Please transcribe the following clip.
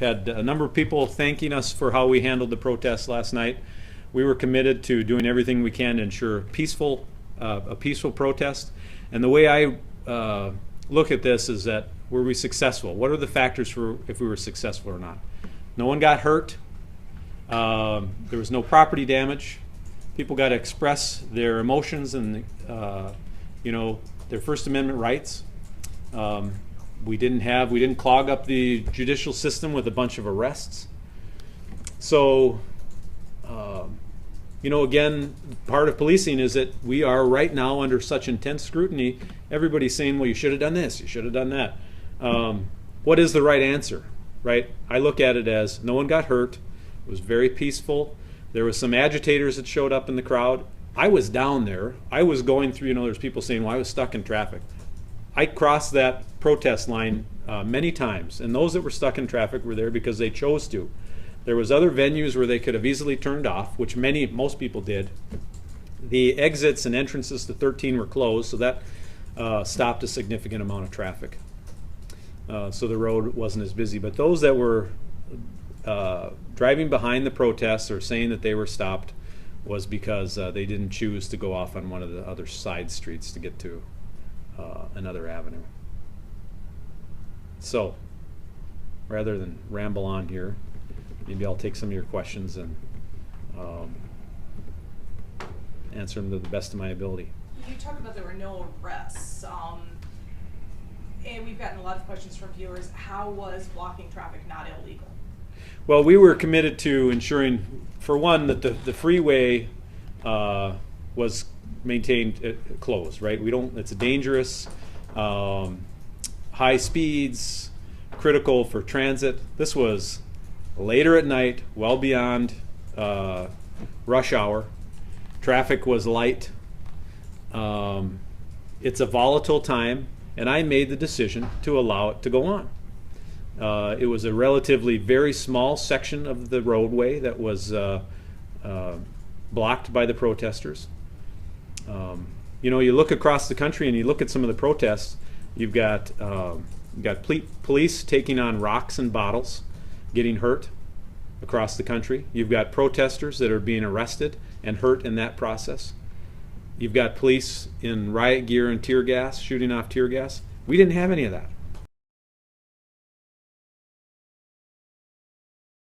had a number of people thanking us for how we handled the protest last night. We were committed to doing everything we can to ensure a peaceful protest. And the way I look at this is that, were we successful? What are the factors for if we were successful or not? No one got hurt. There was no property damage. People got to express their emotions and their First Amendment rights. We didn't clog up the judicial system with a bunch of arrests. So, again, part of policing is that we are right now under such intense scrutiny. Everybody's saying, well, you should have done this, you should have done that. What is the right answer, right? I look at it as no one got hurt. It was very peaceful. There was some agitators that showed up in the crowd. I was down there. I was going through, there's people saying, well, I was stuck in traffic. I crossed that protest line many times, and those that were stuck in traffic were there because they chose to. There was other venues where they could have easily turned off, which most people did. The exits and entrances to 13 were closed, so that stopped a significant amount of traffic. So the road wasn't as busy. But those that were driving behind the protests or saying that they were stopped was because they didn't choose to go off on one of the other side streets to get to another avenue. So, rather than ramble on here, maybe I'll take some of your questions and answer them to the best of my ability. You talked about there were no arrests, and we've gotten a lot of questions from viewers. How was blocking traffic not illegal? Well, we were committed to ensuring, for one, that the freeway was maintained closed, right? It's dangerous, high speeds, critical for transit. This was later at night, well beyond rush hour. Traffic was light. It's a volatile time, and I made the decision to allow it to go on. It was a relatively very small section of the roadway that was blocked by the protesters. You look across the country and you look at some of the protests. You've got police taking on rocks and bottles, getting hurt across the country. You've got protesters that are being arrested and hurt in that process. You've got police in riot gear and tear gas, shooting off tear gas. We didn't have any of that.